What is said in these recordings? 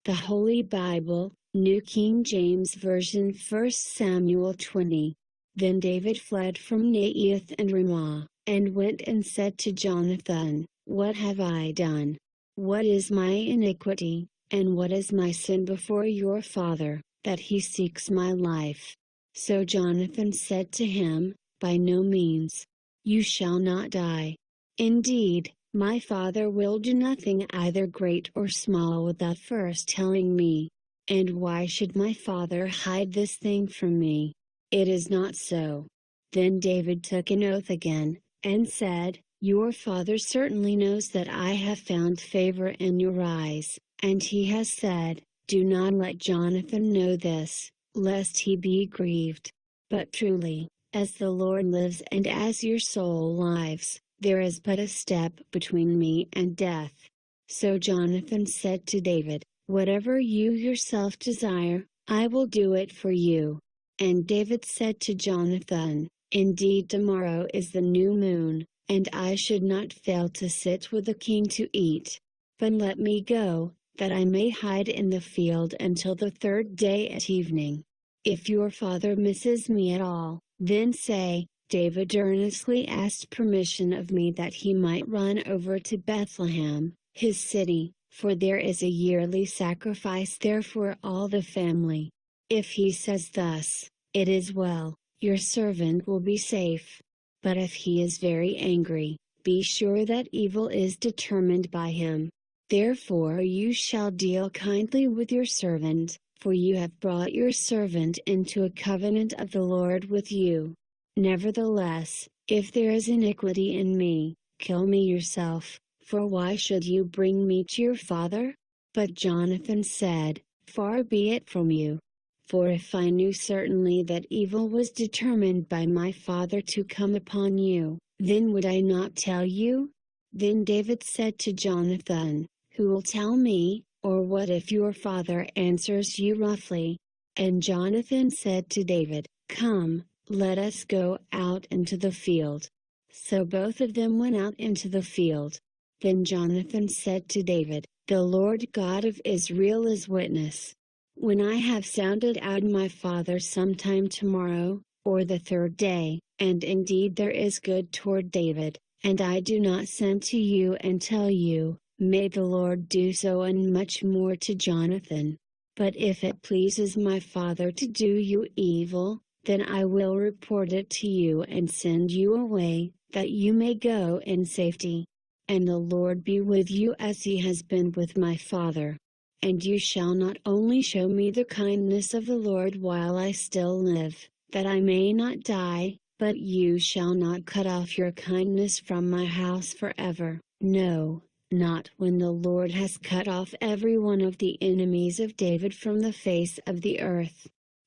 The Holy Bible, New King James Version, 1 Samuel 20. Then David fled from Naioth and Ramah, and went and said to Jonathan, What have I done? What is my iniquity, and what is my sin before your father, that he seeks my life? So Jonathan said to him, By no means. You shall not die. Indeed, my father will do nothing either great or small without first telling me. And why should my father hide this thing from me? It is not so. Then David took an oath again, and said, Your father certainly knows that I have found favor in your eyes, and he has said, Do not let Jonathan know this, lest he be grieved. But truly, as the Lord lives and as your soul lives, there is but a step between me and death. So Jonathan said to David, Whatever you yourself desire, I will do it for you. And David said to Jonathan, Indeed, tomorrow is the new moon, and I should not fail to sit with the king to eat. But let me go, that I may hide in the field until the third day at evening. If your father misses me at all, then say, David earnestly asked permission of me that he might run over to Bethlehem, his city, for there is a yearly sacrifice there for all the family. If he says thus, It is well, your servant will be safe. But if he is very angry, be sure that evil is determined by him. Therefore you shall deal kindly with your servant, for you have brought your servant into a covenant of the Lord with you. Nevertheless, if there is iniquity in me, kill me yourself, for why should you bring me to your father? But Jonathan said, Far be it from you. For if I knew certainly that evil was determined by my father to come upon you, then would I not tell you? Then David said to Jonathan, Who will tell me, or what if your father answers you roughly? And Jonathan said to David, Come, let us go out into the field. So both of them went out into the field. Then Jonathan said to David, The Lord God of Israel is witness. When I have sounded out my father sometime tomorrow, or the third day, and indeed there is good toward David, and I do not send to you and tell you, may the Lord do so and much more to Jonathan. But if it pleases my father to do you evil, then I will report it to you and send you away, that you may go in safety. And the Lord be with you as he has been with my father. And you shall not only show me the kindness of the Lord while I still live, that I may not die, but you shall not cut off your kindness from my house forever, no, not when the Lord has cut off every one of the enemies of David from the face of the earth.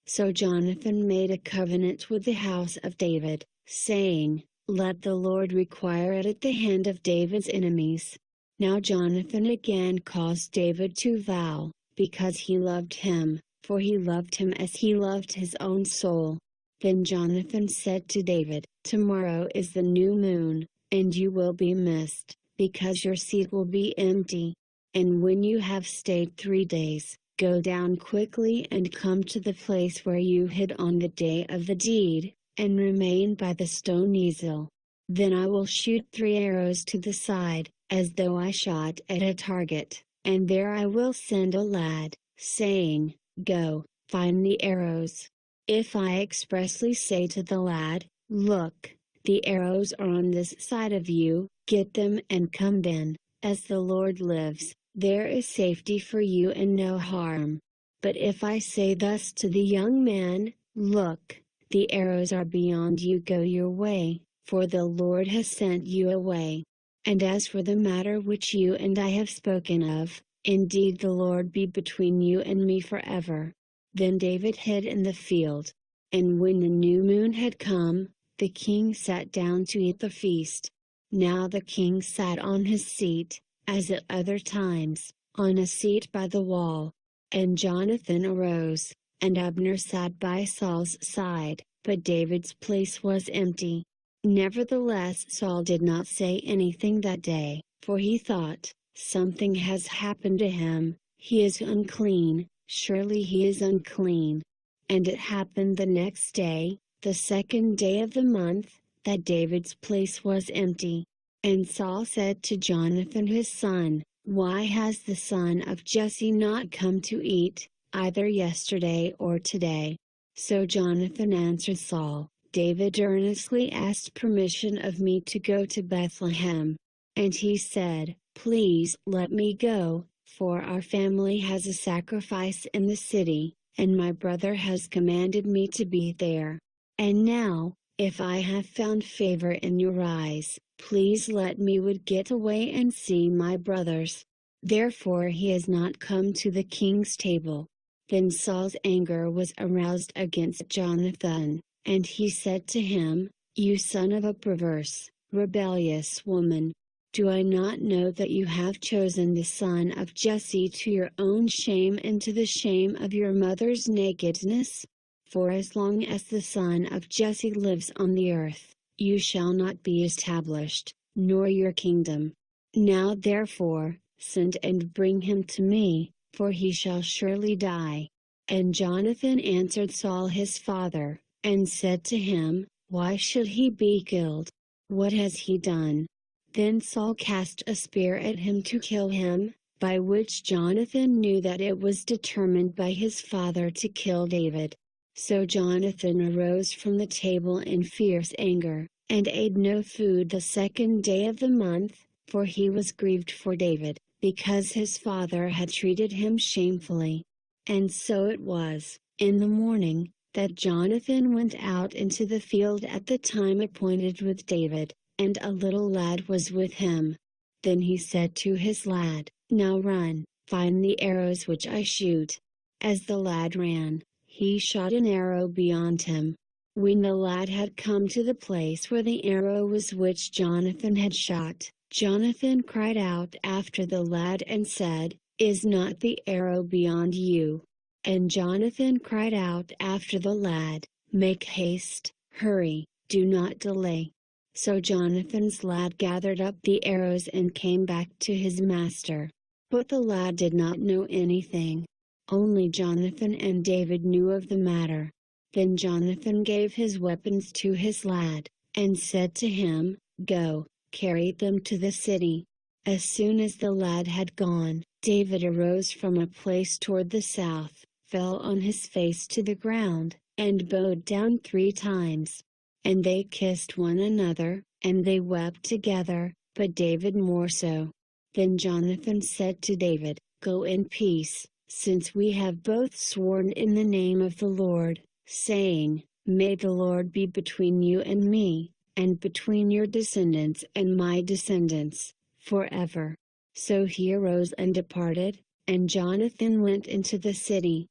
So Jonathan made a covenant with the house of David, saying, Let the Lord require it at the hand of David's enemies. Now Jonathan again caused David to vow, because he loved him, for he loved him as he loved his own soul. Then Jonathan said to David, Tomorrow is the new moon, and you will be missed, because your seat will be empty. And when you have stayed 3 days, go down quickly and come to the place where you hid on the day of the deed, and remain by the stone easel. Then I will shoot 3 arrows to the side, as though I shot at a target, and there I will send a lad, saying, Go, find the arrows. If I expressly say to the lad, Look, the arrows are on this side of you, get them and come, then, as the Lord lives, there is safety for you and no harm. But if I say thus to the young man, Look, the arrows are beyond you, go your way, for the Lord has sent you away. And as for the matter which you and I have spoken of, indeed the Lord be between you and me forever. Then David hid in the field. And when the new moon had come, the king sat down to eat the feast. Now the king sat on his seat, as at other times, on a seat by the wall. And Jonathan arose, and Abner sat by Saul's side, but David's place was empty. Nevertheless Saul did not say anything that day, for he thought, Something has happened to him, He is unclean, surely he is unclean. And it happened the next day, the second day of the month, that David's place was empty. And Saul said to Jonathan his son, Why has the son of Jesse not come to eat, either yesterday or today? So Jonathan answered Saul, David earnestly asked permission of me to go to Bethlehem. And he said, Please let me go, for our family has a sacrifice in the city, and my brother has commanded me to be there. And now, if I have found favor in your eyes, please let me get away and see my brothers. Therefore he has not come to the king's table. Then Saul's anger was aroused against Jonathan, and he said to him, You son of a perverse, rebellious woman! Do I not know that you have chosen the son of Jesse to your own shame and to the shame of your mother's nakedness? For as long as the son of Jesse lives on the earth, you shall not be established, nor your kingdom. Now therefore, send and bring him to me, for he shall surely die. And Jonathan answered Saul his father, and said to him, Why should he be killed? What has he done? Then Saul cast a spear at him to kill him, by which Jonathan knew that it was determined by his father to kill David. So Jonathan arose from the table in fierce anger, and ate no food the second day of the month, for he was grieved for David, because his father had treated him shamefully. And so it was, in the morning, that Jonathan went out into the field at the time appointed with David, and a little lad was with him. Then he said to his lad, Now run, find the arrows which I shoot. As the lad ran, he shot an arrow beyond him. When the lad had come to the place where the arrow was which Jonathan had shot, Jonathan cried out after the lad and said, Is not the arrow beyond you? And Jonathan cried out after the lad, Make haste, hurry, do not delay. So Jonathan's lad gathered up the arrows and came back to his master. But the lad did not know anything. Only Jonathan and David knew of the matter. Then Jonathan gave his weapons to his lad, and said to him, Go, carry them to the city. As soon as the lad had gone, David arose from a place toward the south, fell on his face to the ground, and bowed down 3 times. And they kissed one another, and they wept together, but David more so. Then Jonathan said to David, Go in peace, since we have both sworn in the name of the Lord, saying, May the Lord be between you and me, and between your descendants and my descendants, forever. So he arose and departed, and Jonathan went into the city.